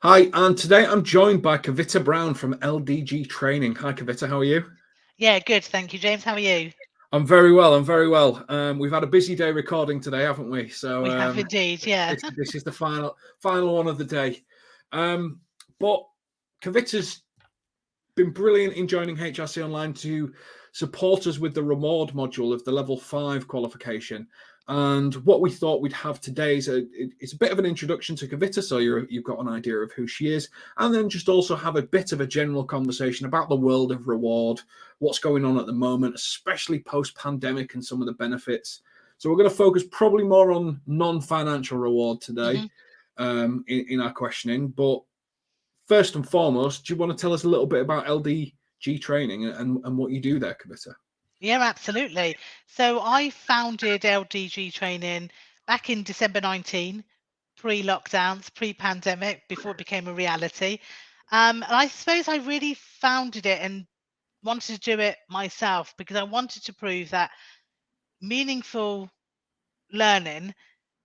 Hi, and today I'm joined by Kavita Brown from LDG Training. Hi, Kavita, how are you? Yeah, good. Thank you, James. How are you? I'm very well. I'm very well. We've had a busy day recording today, haven't we? So We have indeed. Yeah. this is the final one of the day. But Kavita's been brilliant in joining HRC Online to support us with the reward module of the level 5 qualification. And what we thought we'd have today is it's a bit of an introduction to Kavita, so you've got an idea of who she is, and then just also have a bit of a general conversation about the world of reward, what's going on at the moment, especially post-pandemic and some of the benefits. So we're going to focus probably more on non-financial reward today hmm in our questioning, but first and foremost, do you want to tell us a little bit about LDG training and what you do there, Kavita? Yeah, absolutely. So I founded LDG Training back in December 19, pre-lockdowns, pre-pandemic, before it became a reality. And I suppose I really founded it and wanted to do it myself because I wanted to prove that meaningful learning,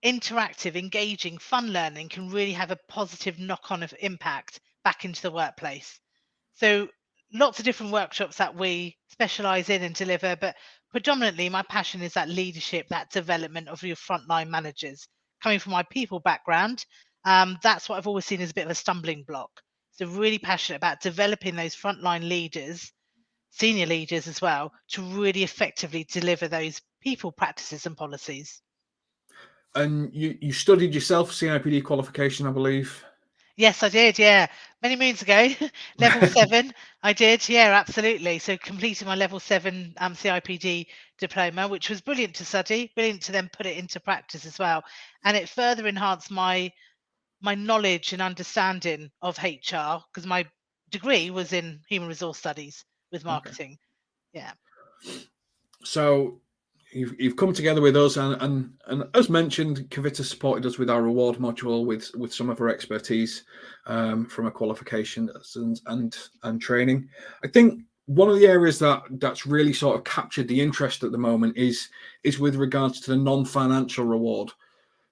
interactive, engaging, fun learning can really have a positive knock-on of impact back into the workplace. So lots of different workshops that we specialize in and deliver, but predominantly my passion is that leadership, that development of your frontline managers. Coming from my people background, that's what I've always seen as a bit of a stumbling block. So really passionate about developing those frontline leaders, senior leaders as well, to really effectively deliver those people practices and policies. And you studied yourself CIPD qualification, I believe. Yes, I did. Yeah, many moons ago, level 7. I did. Yeah, absolutely. So completing my level 7 CIPD diploma, which was brilliant to study, brilliant to then put it into practice as well, and it further enhanced my knowledge and understanding of HR because my degree was in human resource studies with Okay. marketing. Yeah. So you've come together with us, and as mentioned, Kavita supported us with our reward module with some of her expertise from a qualification and training. I think one of the areas that's really sort of captured the interest at the moment is with regards to the non-financial reward,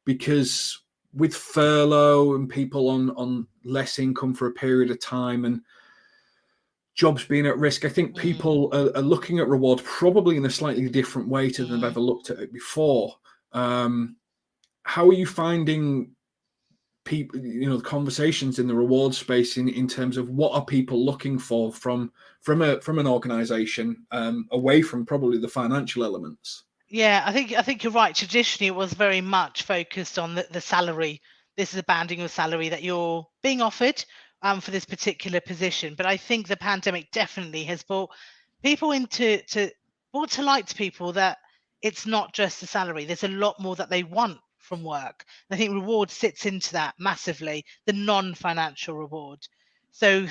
because with furlough and people on less income for a period of time and jobs being at risk, I think Mm. people are looking at reward probably in a slightly different way to than they've Mm. ever looked at it before. Um, how are you finding people, the conversations in the reward space in terms of what are people looking for from an organization, away from probably the financial elements? Yeah, I think you're right. Traditionally, it was very much focused on the salary. This is a banding of salary that you're being offered for this particular position. But I think the pandemic definitely has brought people into to brought to light to people that it's not just the salary. There's a lot more that they want from work. And I think reward sits into that massively, the non-financial reward. So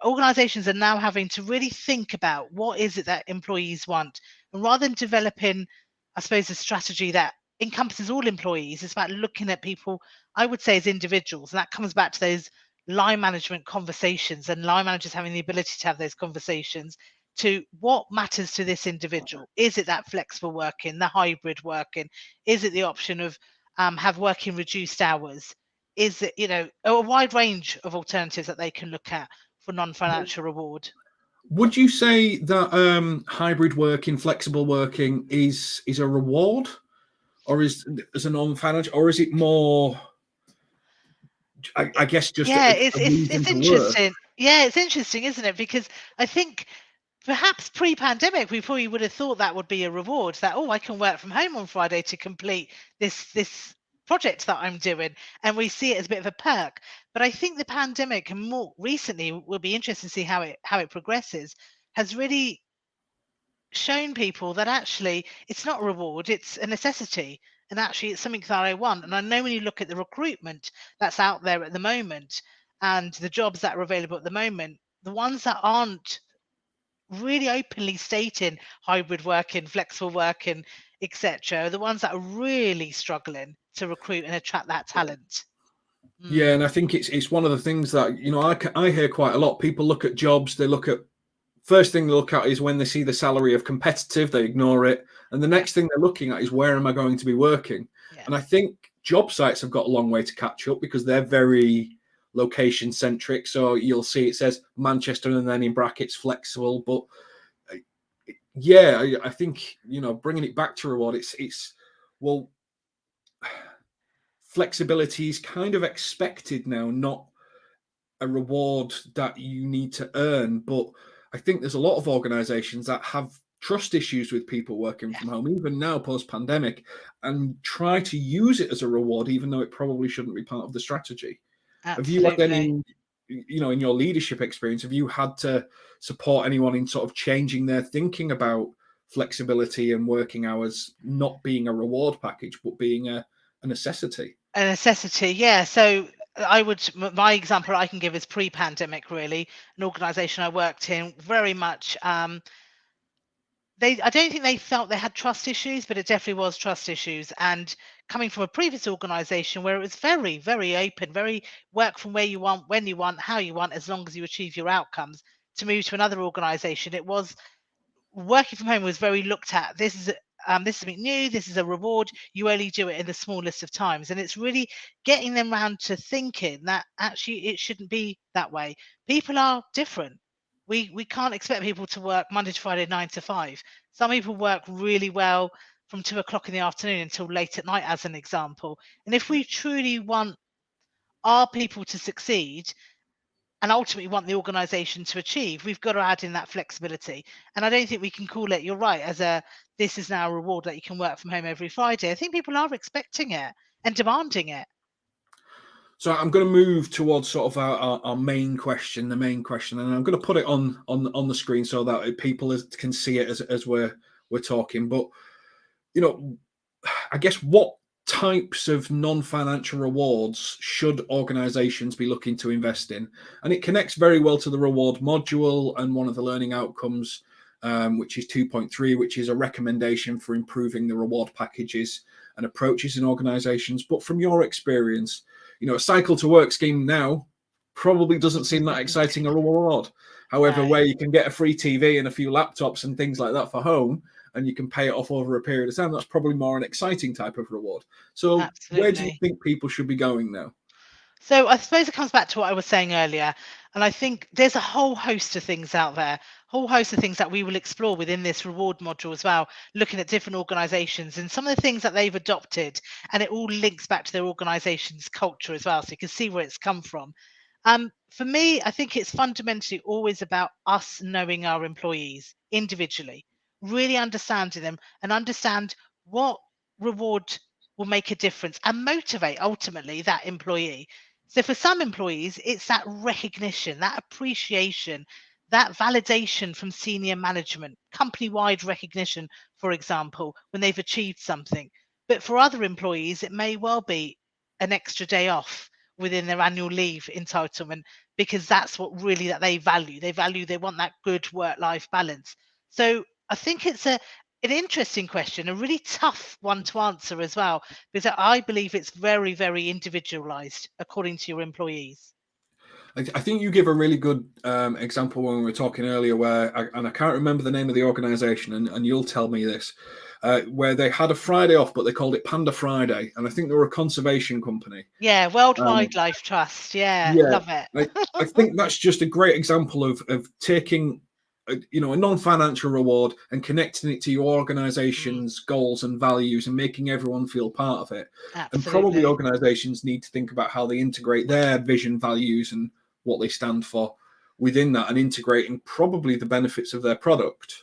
organizations are now having to really think about what is it that employees want. And rather than developing, I suppose, a strategy that encompasses all employees, it's about looking at people, I would say, as individuals. And that comes back to those line management conversations and line managers having the ability to have those conversations to what matters to this individual. Is it that flexible working, the hybrid working? Is it the option of have working reduced hours? Is it, a wide range of alternatives that they can look at for non-financial reward? Would you say that hybrid working, flexible working is a reward, or is a non-financial, or is it more, I guess, just Yeah, a it's reason to work? interesting. Yeah, it's interesting, isn't it? Because I think perhaps pre-pandemic we probably would have thought that would be a reward, that oh, I can work from home on Friday to complete this project that I'm doing, and we see it as a bit of a perk. But I think the pandemic, and more recently will be interesting to see how it progresses, has really shown people that actually it's not a reward, it's a necessity. And actually, it's something that I want. And I know when you look at the recruitment that's out there at the moment and the jobs that are available at the moment, the ones that aren't really openly stating hybrid working, flexible working, etc., are the ones that are really struggling to recruit and attract that talent. Yeah, Mm, and I think it's one of the things that I hear quite a lot. People look at jobs. They look at first thing they look at is when they see the salary of competitive, they ignore it, and the yeah, next thing they're looking at is where am I going to be working? yeah. And I think job sites have got a long way to catch up because they're very location centric. So you'll see it says Manchester and then in brackets flexible. But yeah, I think, bringing it back to reward, it's well, flexibility is kind of expected now, not a reward that you need to earn. But I think there's a lot of organizations that have trust issues with people working from home, even now post pandemic, and try to use it as a reward, even though it probably shouldn't be part of the strategy. Have you had Absolutely. any, in your leadership experience, have you had to support anyone in sort of changing their thinking about flexibility and working hours not being a reward package, but being a necessity? A necessity, yeah. So my example I can give is pre-pandemic, really. An organization I worked in, very much, I don't think they felt they had trust issues, but it definitely was trust issues. And coming from a previous organization where it was very, very open, very work from where you want, when you want, how you want, as long as you achieve your outcomes, to move to another organization, it was working from home was very looked at. This is something new. This is a reward. You only do it in the smallest of times, and it's really getting them round to thinking that actually it shouldn't be that way. People are different. We can't expect people to work Monday to Friday 9 to 5. Some people work really well from 2 o'clock in the afternoon until late at night, as an example. And if we truly want our people to succeed, and ultimately want the organization to achieve, we've got to add in that flexibility. And I don't think we can call it, you're right, this is now a reward that you can work from home every Friday. I think people are expecting it and demanding it. So I'm going to move towards sort of our main question, and I'm going to put it on the screen so that people can see it as we're talking. But I guess what types of non-financial rewards should organizations be looking to invest in? And it connects very well to the reward module and one of the learning outcomes, which is 2.3, which is a recommendation for improving the reward packages and approaches in organizations. But from your experience, a cycle to work scheme now probably doesn't seem that exciting a reward. However, No. where you can get a free TV and a few laptops and things like that for home, and you can pay it off over a period of time, that's probably more an exciting type of reward. So where do you Absolutely. think people should be going now? So I suppose it comes back to what I was saying earlier. And I think there's a whole host of things out there, whole host of things that we will explore within this reward module as well, looking at different organizations and some of the things that they've adopted. And it all links back to their organization's culture as well. So you can see where it's come from. For me, I think it's fundamentally always about us knowing our employees individually, really understanding them and understand what reward will make a difference and motivate ultimately that employee. So for some employees, it's that recognition, that appreciation, that validation from senior management, company-wide recognition, for example, when they've achieved something. But for other employees, it may well be an extra day off within their annual leave entitlement, because that's what really that they value. They want that good work-life balance. So I think it's an interesting question, a really tough one to answer as well, because I believe it's very, very individualized according to your employees. I think you give a really good example when we were talking earlier, and I can't remember the name of the organization, and you'll tell me this, where they had a Friday off, but they called it Panda Friday, and I think they were a conservation company. Yeah, World Um, Wildlife Trust. Yeah, yeah, love it. I think that's just a great example of taking a non-financial reward and connecting it to your Mm, organization's goals and values and making everyone feel part of it. And probably absolutely. organizations need to think about how they integrate their vision, values, and what they stand for within that, and integrating probably the benefits of their product.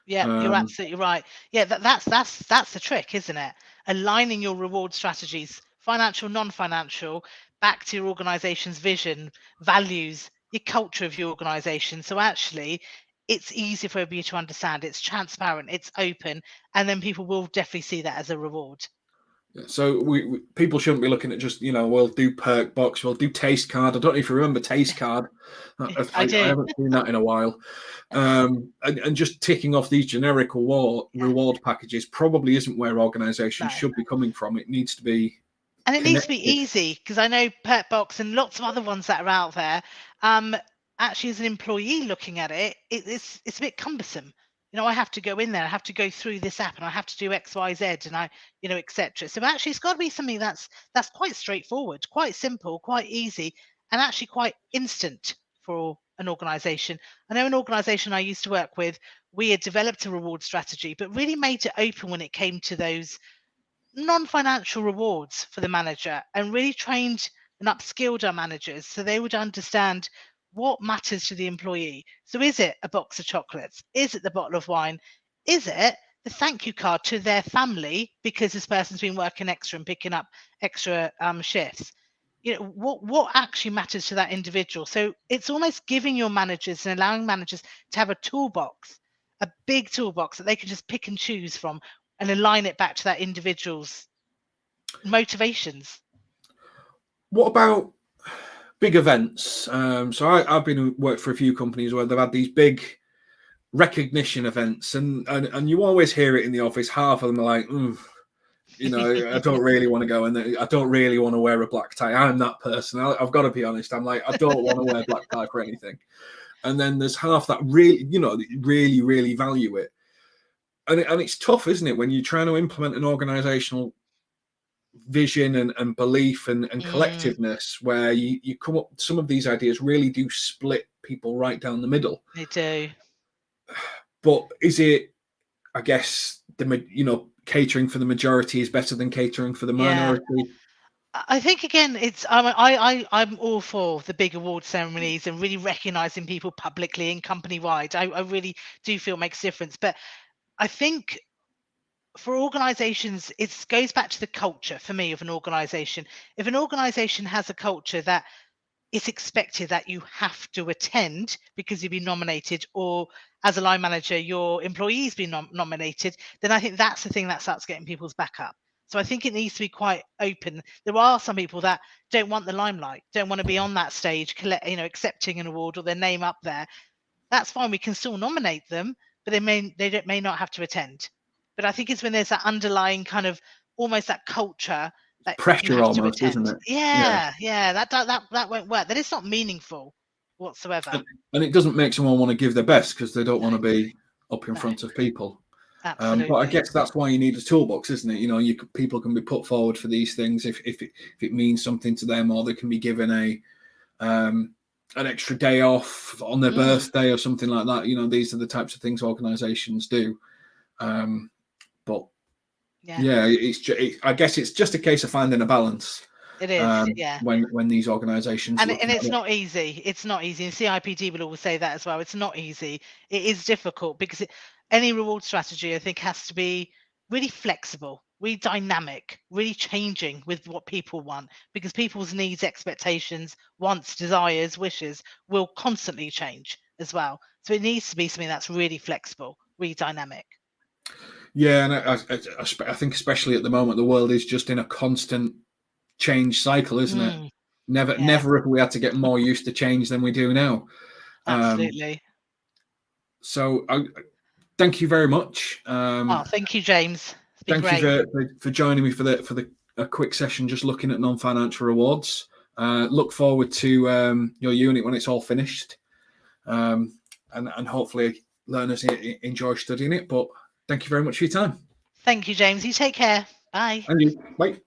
Yeah, you're um, absolutely right. Yeah, that's the trick, isn't it? Aligning your reward strategies, financial, non-financial, back to your organization's vision, values, your culture of your organization. So actually, it's easy for you to understand. It's transparent, it's open, and then people will definitely see that as a reward. so people shouldn't be looking at just, we'll do perk box, we'll do taste card. I don't know if you remember taste card. I I do. haven't seen that in a while. And just ticking off these generic Yeah, reward packages probably isn't where organizations no. should be coming from. It needs to be And it needs to be connected. easy, because I know Petbox and lots of other ones that are out there. Um, Actually, as an employee looking at it, it's a bit cumbersome. I have to go in there, I have to go through this app, and I have to do X, Y, Z, and etc. So actually, it's got to be something that's quite straightforward, quite simple, quite easy, and actually quite instant for an organization. I know an organization I used to work with, we had developed a reward strategy, but really made it open when it came to those non-financial rewards for the manager, and really trained and upskilled our managers so they would understand what matters to the employee. So is it a box of chocolates? Is it the bottle of wine? Is it the thank you card to their family because this person's been working extra and picking up extra shifts? What actually matters to that individual? So it's almost giving your managers and allowing managers to have a toolbox, a big toolbox that they can just pick and choose from and align it back to that individual's motivations. What about big events? So I've been worked for a few companies where they've had these big recognition events, and you always hear it in the office. Half of them are like, I don't really want to go, and I don't really want to wear a black tie. I'm that person. I've got to be honest. I'm like, I don't want to wear black tie for anything. And then there's half that really, really, really value it. And it's tough, isn't it, when you're trying to implement an organizational vision and belief and collectiveness, where you come up, some of these ideas really do split people right down the middle. They do. But is it, I guess, catering for the majority is better than catering for the minority? I think again, it's I'm all for the big award ceremonies and really recognizing people publicly and company wide. I really do feel it makes a difference. But I think for organizations, it goes back to the culture for me of an organization. If an organization has a culture that it's expected that you have to attend because you've been nominated, or as a line manager, your employee's been nominated, then I think that's the thing that starts getting people's back up. So I think it needs to be quite open. There are some people that don't want the limelight, don't want to be on that stage, accepting an award or their name up there. That's fine. We can still nominate them, but they may not have to attend. But I think it's when there's that underlying kind of almost that culture that pressure almost, isn't it? Yeah, that won't work. That is not meaningful whatsoever. And it doesn't make someone want to give their best because they don't want to be up in front of people. Absolutely. But I guess that's why you need a toolbox, isn't it? People can be put forward for these things if it means something to them, or they can be given an extra day off on their birthday or something like that. These are the types of things organizations do. But I guess it's just a case of finding a balance. It is, when these organizations and it's not easy. It's not easy. And CIPD will always say that as well. It's not easy. It is difficult because any reward strategy, I think, has to be really flexible, really dynamic, really changing with what people want, because people's needs, expectations, wants, desires, wishes will constantly change as well. So it needs to be something that's really flexible, really dynamic. Yeah, and I think especially at the moment, the world is just in a constant change cycle, isn't it? Never have we had to get more used to change than we do now. Absolutely. So thank you very much. Thank you, James. Thank you for joining me for a quick session just looking at non-financial rewards. Look forward to your unit when it's all finished, and hopefully learners enjoy studying it. But thank you very much for your time. Thank you, James. You take care. Bye. And you. Bye.